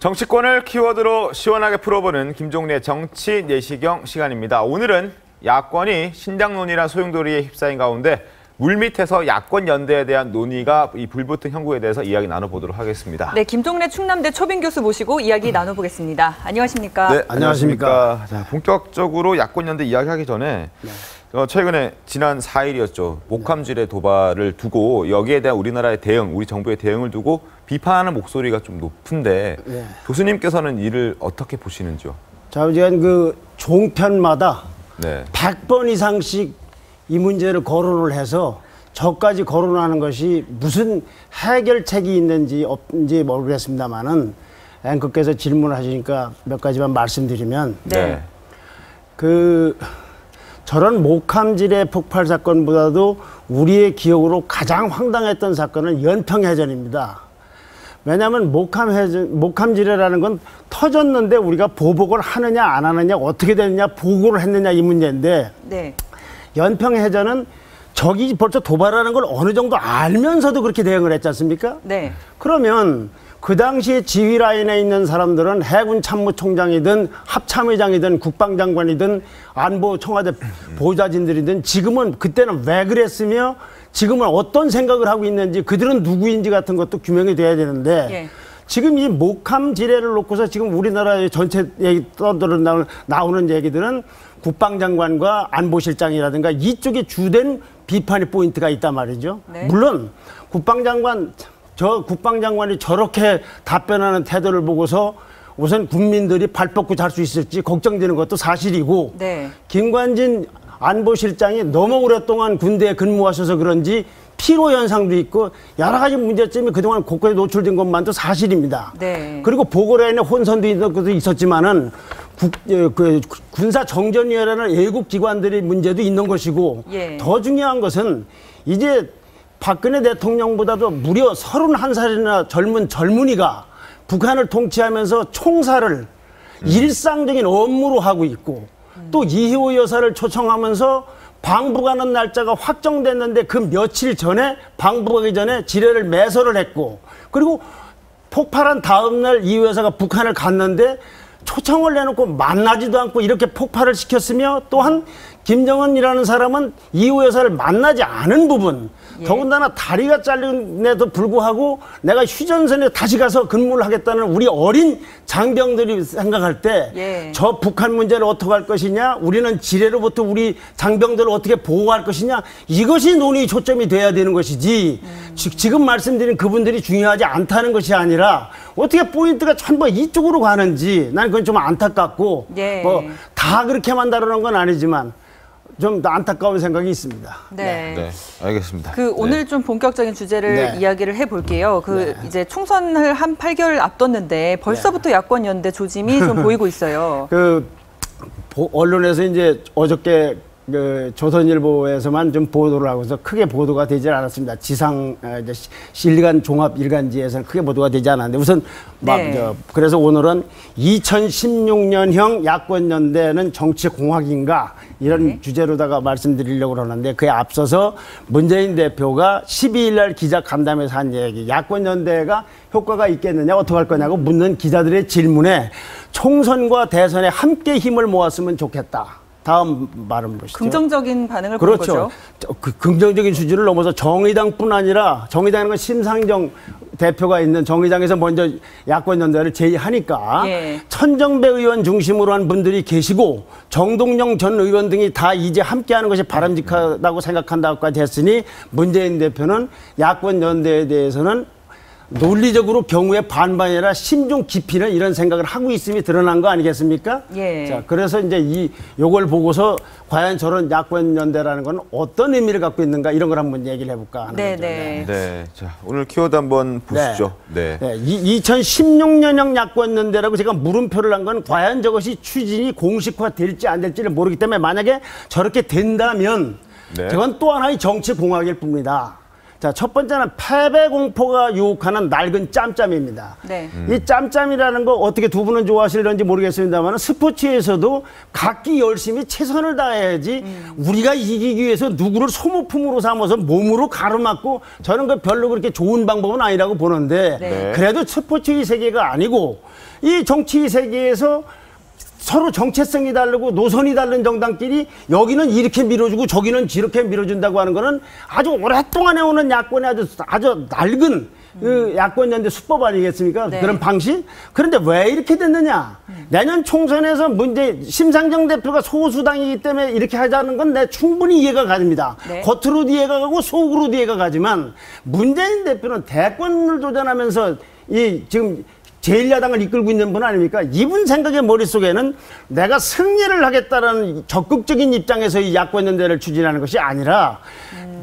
정치권을 키워드로 시원하게 풀어보는 김종래 정치 내시경 시간입니다. 오늘은 야권이 신당론이란 소용돌이에 휩싸인 가운데 물밑에서 야권 연대에 대한 논의가 이 불붙은 형국에 대해서 이야기 나눠보도록 하겠습니다. 네, 김종래 충남대 초빙 교수 모시고 이야기 나눠보겠습니다. 안녕하십니까? 네, 안녕하십니까. 자, 본격적으로 야권 연대 이야기하기 전에 최근에 지난 4일이었죠. 목함질의 도발을 두고 여기에 대한 우리나라의 대응, 우리 정부의 대응을 두고 비판하는 목소리가 좀 높은데 교수님께서는 이를 어떻게 보시는지요? 자, 이제 그 종편마다 100번 이상씩 이 문제를 거론을 해서 저까지 거론하는 것이 무슨 해결책이 있는지 없는지 모르겠습니다만은 앵커께서 질문을 하시니까 몇 가지만 말씀드리면 저런 목함질의 폭발 사건보다도 우리의 기억으로 가장 황당했던 사건은 연평해전입니다. 왜냐하면 목함질이라는 건 터졌는데 우리가 보복을 하느냐 안 하느냐 어떻게 되느냐 보고를 했느냐 이 문제인데 연평해전은 적이 벌써 도발하는 걸 어느 정도 알면서도 그렇게 대응을 했지 않습니까? 그러면 그 당시에 지휘 라인에 있는 사람들은 해군 참모총장이든 합참의장이든 국방장관이든 안보 청와대 보좌진들이든 지금은 그때는 왜 그랬으며 지금은 어떤 생각을 하고 있는지 그들은 누구인지 같은 것도 규명이 돼야 되는데 지금 이 목함 지뢰를 놓고서 지금 우리나라의 전체 얘기 나오는 얘기들은 국방장관과 안보실장이라든가 이쪽에 주된 비판의 포인트가 있단 말이죠. 물론 국방장관이 저렇게 답변하는 태도를 보고서 우선 국민들이 발 뻗고 잘 수 있을지 걱정되는 것도 사실이고 김관진 안보실장이 너무 오랫동안 군대에 근무하셔서 그런지 피로 현상도 있고 여러 가지 문제점이 그동안 곳곳에 노출된 것만도 사실입니다. 그리고 보고라인에 혼선도 있었지만은 군사 정전위원회라는 외국 기관들의 문제도 있는 것이고 더 중요한 것은 이제 박근혜 대통령보다도 무려 31살이나 젊은 젊은이가 북한을 통치하면서 총사를 일상적인 업무로 하고 있고 또 이희호 여사를 초청하면서 방북하는 날짜가 확정됐는데 그 며칠 전에 방북하기 전에 지뢰를 매설을 했고 그리고 폭발한 다음 날 이희호 여사가 북한을 갔는데 초청을 내놓고 만나지도 않고 이렇게 폭발을 시켰으며 또한 김정은이라는 사람은 이희호 여사를 만나지 않은 부분 더군다나 다리가 잘린데도 불구하고 내가 휴전선에 다시 가서 근무를 하겠다는 우리 어린 장병들이 생각할 때 저 북한 문제를 어떻게 할 것이냐 우리는 지뢰로부터 우리 장병들을 어떻게 보호할 것이냐 이것이 논의 초점이 돼야 되는 것이지 지금 말씀드린 그분들이 중요하지 않다는 것이 아니라 어떻게 포인트가 전부 이쪽으로 가는지 난 그건 좀 안타깝고 뭐 다 그렇게만 다루는 건 아니지만 좀 안타까운 생각이 있습니다. 알겠습니다. 오늘 좀 본격적인 주제를 이야기를 해볼게요. 이제 총선을 한 8개월 앞뒀는데 벌써부터 야권 연대 조짐이 좀 보이고 있어요. 언론에서 이제 어저께 조선일보에서만 좀 보도를 하고서 크게 보도가 되지 않았습니다. 이제 실간 종합 일간지에서는 크게 보도가 되지 않았는데 우선 그래서 오늘은 2016년형 야권 연대는 정치 공학인가 이런 주제로다가 말씀드리려고 그러는데 그에 앞서서 문재인 대표가 12일 날 기자 간담회에서 한 얘기 야권 연대가 효과가 있겠느냐 어떻게 할 거냐고 묻는 기자들의 질문에 총선과 대선에 함께 힘을 모았으면 좋겠다. 다음 말은 보시죠. 긍정적인 반응을 보는 거죠. 그 긍정적인 수준을 넘어서 정의당뿐 아니라 정의당은 건 심상정 대표가 있는 정의당에서 먼저 야권 연대를 제의하니까 천정배 의원 중심으로 한 분들이 계시고 정동영 전 의원 등이 다 이제 함께하는 것이 바람직하다고 생각한다고까지 했으니 문재인 대표는 야권 연대에 대해서는 논리적으로 경우의 반반이 아니라 심중 깊이는 이런 생각을 하고 있음이 드러난 거 아니겠습니까? 자, 그래서 이제 요걸 보고서 과연 저런 야권 연대라는 건 어떤 의미를 갖고 있는가 이런 걸 한번 얘기를 해볼까 하는 거죠. 자, 오늘 키워드 한번 보시죠. 2016년형 야권 연대라고 제가 물음표를 한 건 과연 저것이 추진이 공식화될지 안 될지를 모르기 때문에 만약에 저렇게 된다면 저건 또 하나의 정치 공학일 뿐입니다. 자, 첫 번째는 패배 공포가 유혹하는 낡은 짬짬입니다. 이 짬짬이라는 거 어떻게 두 분은 좋아하실런지 모르겠습니다만 스포츠에서도 각기 열심히 최선을 다해야지 우리가 이기기 위해서 누구를 소모품으로 삼아서 몸으로 가로막고 저는 그 별로 그렇게 좋은 방법은 아니라고 보는데 그래도 스포츠의 세계가 아니고 이 정치 세계에서 서로 정체성이 다르고 노선이 다른 정당끼리 여기는 이렇게 밀어주고 저기는 저렇게 밀어준다고 하는 거는 아주 오랫동안 해오는 야권의 아주 낡은 그 야권연대 수법 아니겠습니까? 네. 그런 방식? 그런데 왜 이렇게 됐느냐? 내년 총선에서 심상정 대표가 소수당이기 때문에 이렇게 하자는 건 내 충분히 이해가 가집니다. 네. 겉으로도 이해가 가고 속으로도 이해가 가지만 문재인 대표는 대권을 도전하면서 지금 제1야당을 이끌고 있는 분 아닙니까? 이분 생각의 머릿속에는 내가 승리를 하겠다는 적극적인 입장에서 이 야권연대를 추진하는 것이 아니라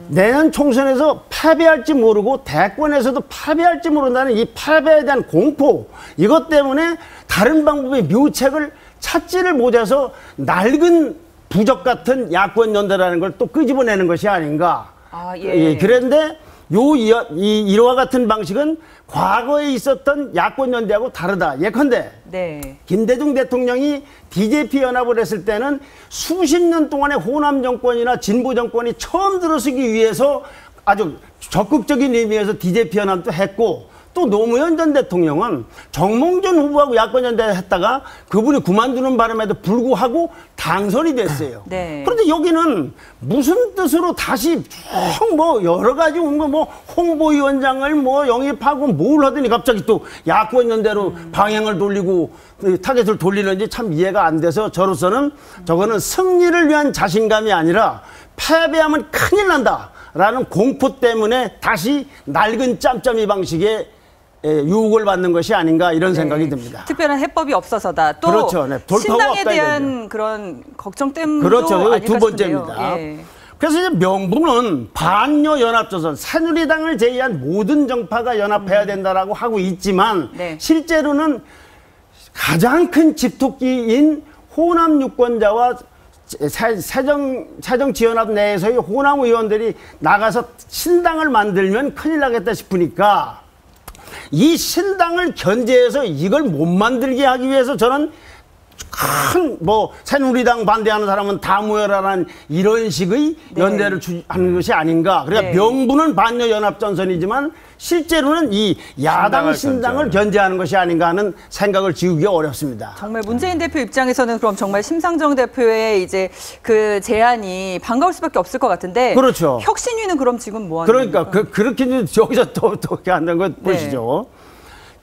내년 총선에서 패배할지 모르고 대권에서도 패배할지 모른다는 이 패배에 대한 공포, 이것 때문에 다른 방법의 묘책을 찾지를 못해서 낡은 부적 같은 야권연대라는 걸 또 끄집어내는 것이 아닌가. 예. 그런데 이와 같은 방식은 과거에 있었던 야권연대하고 다르다. 예컨대 네. 김대중 대통령이 DJP 연합을 했을 때는 수십 년 동안의 호남 정권이나 진보 정권이 처음 들어서기 위해서 아주 적극적인 의미에서 DJP 연합도 했고, 또 노무현 전 대통령은 정몽준 후보하고 야권연대를 했다가 그분이 그만두는 바람에도 불구하고 당선이 됐어요. 네. 그런데 여기는 무슨 뜻으로 다시 쭉 뭐 여러 가지 뭐 홍보위원장을 뭐 영입하고 뭘 하더니 갑자기 또 야권연대로 방향을 돌리고 타겟을 돌리는지 참 이해가 안 돼서 저로서는 저거는 승리를 위한 자신감이 아니라 패배하면 큰일 난다라는 공포 때문에 다시 낡은 짬짬이 방식의 유혹을 받는 것이 아닌가 이런 생각이 듭니다. 특별한 해법이 없어서다. 또 그렇죠. 네. 신당에 대한 그런 걱정 때문도 그렇죠. 아닐까 두 번째입니다. 예. 그래서 이제 명분은 반여 연합조선, 새누리당을 제외한 모든 정파가 연합해야 된다라고 하고 있지만 실제로는 가장 큰 집토끼인 호남 유권자와 새정치연합 내에서의 호남 의원들이 나가서 신당을 만들면 큰일 나겠다 싶으니까 이 신당을 견제해서 이걸 못 만들게 하기 위해서 저는 큰 새누리당 반대하는 사람은 다 모여라라는 이런 식의 연대를 하는 것이 아닌가. 그러니까 명분은 반여 연합 전선이지만 실제로는 이 야당 신당을 견제하는 것이 아닌가 하는 생각을 지우기가 어렵습니다. 정말 문재인 대표 입장에서는 그럼 정말 심상정 대표의 이제 그 제안이 반가울 수밖에 없을 것 같은데. 그렇죠. 혁신위는 그럼 지금 뭐 하는 그러니까 겁니까? 그렇게 여기서 또 이렇게 한다는 걸 보시죠.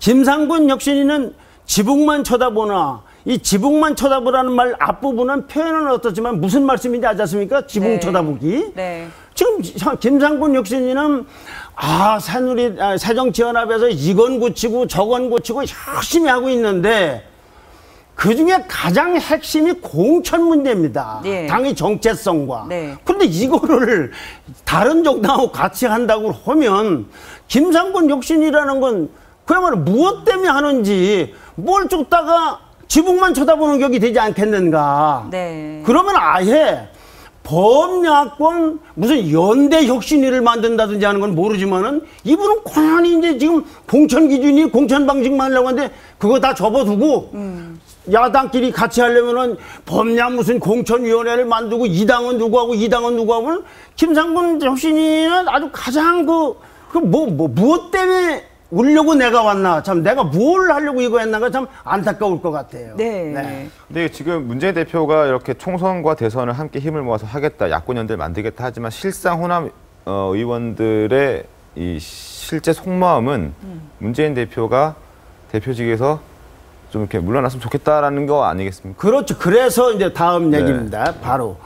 김상곤 혁신위는 지붕만 쳐다보나, 이 지붕만 쳐다보라는 말 앞부분은 표현은 어떻지만 무슨 말씀인지 알지 않습니까? 지붕 쳐다보기. 지금 김상곤 혁신위는 새정치연합에서 이건 고치고 저건 고치고 열심히 하고 있는데 그중에 가장 핵심이 공천 문제입니다. 당의 정체성과. 그런데 이거를 다른 정당하고 같이 한다고 하면 김상곤 혁신이라는 건 그야말로 무엇 때문에 하는지 뭘 쫓다가 지붕만 쳐다보는 격이 되지 않겠는가. 그러면 아예 범야권 무슨 연대 혁신위를 만든다든지 하는 건 모르지만은 이분은 고연히 이제 지금 공천 기준이 공천 방식만 하려고 하는데 그거 다 접어두고 야당끼리 같이 하려면은 범야 무슨 공천위원회를 만들고 이 당은 누구하고 이 당은 누구하고 김상곤 혁신위는 아주 가장 무엇 때문에 울려고 내가 왔나, 참 내가 뭘 하려고 이거 했나가 참 안타까울 것 같아요. 근데 지금 문재인 대표가 이렇게 총선과 대선을 함께 힘을 모아서 하겠다, 야권연대를 만들겠다 하지만 실상 호남 의원들의 이 실제 속마음은 문재인 대표가 대표직에서 좀 이렇게 물러났으면 좋겠다라는 거 아니겠습니까? 그렇죠. 그래서 이제 다음 얘기입니다. 바로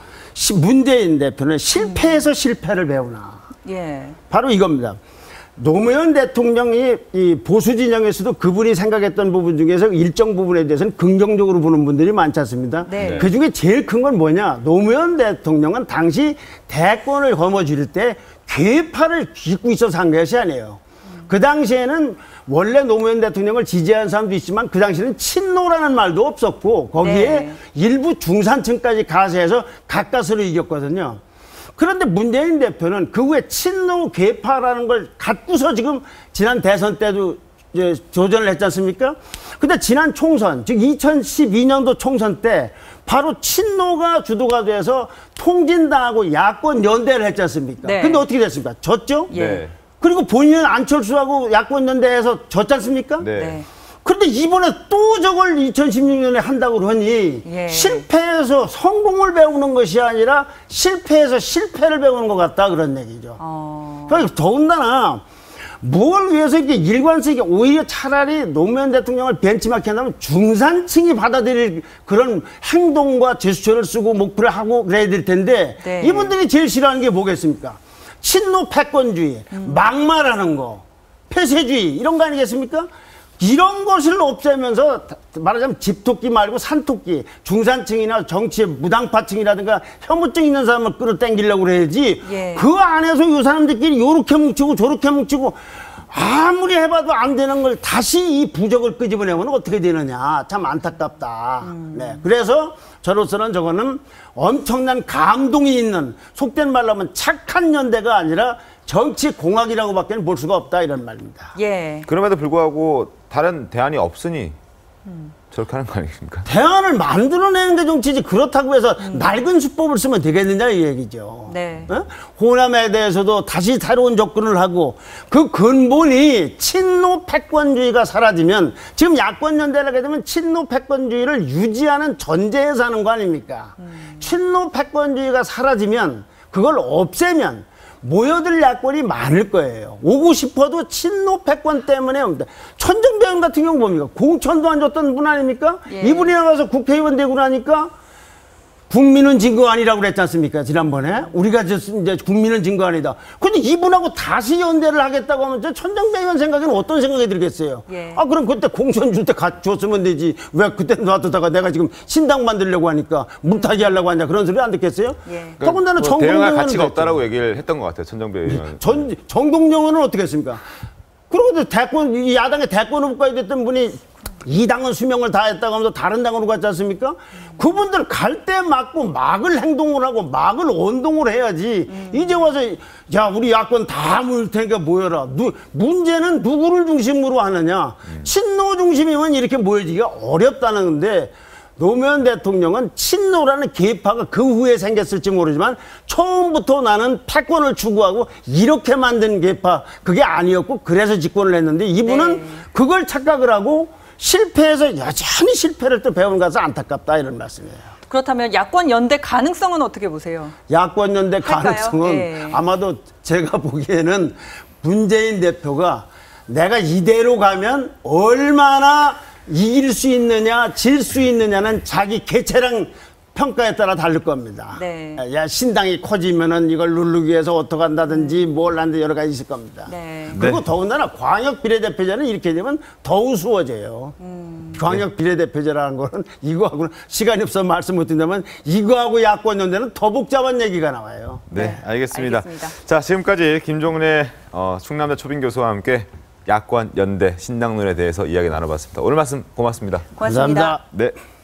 문재인 대표는 실패에서 실패를 배우나. 바로 이겁니다. 노무현 대통령이 이 보수 진영에서도 그분이 생각했던 부분 중에서 일정 부분에 대해서는 긍정적으로 보는 분들이 많지 않습니다. 그 중에 제일 큰 건 뭐냐? 노무현 대통령은 당시 대권을 거머쥘 때 괴파를 깃고 있어서 한 것이 아니에요. 그 당시에는 원래 노무현 대통령을 지지하는 사람도 있지만 그 당시에는 친노라는 말도 없었고 거기에 일부 중산층까지 가세해서 가까스로 이겼거든요. 그런데 문재인 대표는 그 후에 친노 괴파라는 걸 갖고서 지금 지난 대선 때도 이제 도전을 했지 않습니까? 근데 지난 총선, 즉 2012년도 총선 때 바로 친노가 주도가 돼서 통진당하고 야권 연대를 했지 않습니까? 근데 어떻게 됐습니까? 졌죠? 그리고 본인은 안철수하고 야권 연대에서 졌지 않습니까? 그런데 이번에 또 저걸 2016년에 한다고 그러니 예. 실패해서 성공을 배우는 것이 아니라 실패해서 실패를 배우는 것 같다 그런 얘기죠. 그러니까 더군다나 뭘 위해서 이렇게 일관성이 오히려 차라리 노무현 대통령을 벤치마킹 한다면 중산층이 받아들일 그런 행동과 제스처를 쓰고 목표를 하고 그래야 될 텐데 네. 이분들이 제일 싫어하는 게 뭐겠습니까? 친노 패권주의, 막말하는 거, 폐쇄주의 이런 거 아니겠습니까? 이런 것을 없애면서 말하자면 집토끼 말고 산토끼, 중산층이나 정치의 무당파층이라든가 혐오증 있는 사람을 끌어당기려고 그래야지 예. 그 안에서 이 사람들끼리 요렇게 뭉치고 저렇게 뭉치고 아무리 해봐도 안 되는 걸 다시 이 부적을 끄집어내면 어떻게 되느냐. 참 안타깝다. 네. 그래서 저로서는 저거는 엄청난 감동이 있는 속된 말로 하면 착한 연대가 아니라 정치 공학이라고밖에 볼 수가 없다 이런 말입니다. 예. 그럼에도 불구하고 다른 대안이 없으니 저렇게 하는 거 아니겠습니까? 대안을 만들어내는 게 정치지 그렇다고 해서 낡은 수법을 쓰면 되겠느냐 이 얘기죠. 네. 어? 호남에 대해서도 다시 새로운 접근을 하고 그 근본이 친노 패권주의가 사라지면 지금 야권연대를 하게 되면 친노 패권주의를 유지하는 전제에서 하는 거 아닙니까? 친노 패권주의가 사라지면 그걸 없애면 모여들 야권이 많을 거예요. 오고 싶어도 친노 패권 때문에 옵니다. 천정배원 같은 경우 뭡니까? 공천도 안 줬던 분 아닙니까? 예. 이분이 나가서 국회의원 되고 나니까 국민은 진 거 아니라고 그랬지 않습니까? 지난번에. 우리가 이제 국민은 진 거 아니다. 근데 이분하고 다시 연대를 하겠다고 하면 저 천정배 의원 생각에는 어떤 생각이 들겠어요? 예. 아, 그럼 그때 공천 줄 때 줬으면 되지. 왜 그때 놔두다가 내가 지금 신당 만들려고 하니까 물타기 하려고 하냐. 그런 소리 안 듣겠어요? 예. 더군다나 뭐 대응할 가치가 그랬죠. 없다라고 얘기를 했던 것 같아요. 천정배 의원. 정동영은 어떻게 했습니까? 그러고 대권, 이 야당의 대권 후보까지 됐던 분이 이 당은 수명을 다했다고 하면서 다른 당으로 갔지 않습니까? 그분들 갈 때 맞고 막을 행동을 하고 막을 원동을 해야지. 이제 와서 야 우리 야권 다 모일 테니까 모여라. 문제는 누구를 중심으로 하느냐. 친노 중심이면 이렇게 모여지기가 어렵다는 건데 노무현 대통령은 친노라는 계파가 그 후에 생겼을지 모르지만 처음부터 나는 패권을 추구하고 이렇게 만든 계파 그게 아니었고 그래서 집권을 했는데 이분은 네. 그걸 착각을 하고 실패해서 여전히 실패를 또 배우는 것은 안타깝다 이런 말씀이에요. 그렇다면 야권 연대 가능성은 어떻게 보세요? 야권 연대 할까요? 가능성은 예. 아마도 제가 보기에는 문재인 대표가 내가 이대로 가면 얼마나 이길 수 있느냐 질 수 있느냐는 자기 개체랑 평가에 따라 다를 겁니다. 네. 야 신당이 커지면은 이걸 누르기 위해서 어떻게 한다든지 뭘 하는데 여러 가지 있을 겁니다. 네. 그리고 더군다나 광역 비례대표제는 이렇게 되면 더 우스워져요. 광역 비례대표제라는 거는 이거하고는 시간이 없어서 말씀 못 드린다면 이거하고 야권 연대는 더 복잡한 얘기가 나와요. 네, 알겠습니다. 알겠습니다. 자, 지금까지 김종래 충남대 초빙 교수와 함께 야권 연대 신당론에 대해서 이야기 나눠봤습니다. 오늘 말씀 고맙습니다. 고맙습니다. 감사합니다. 네.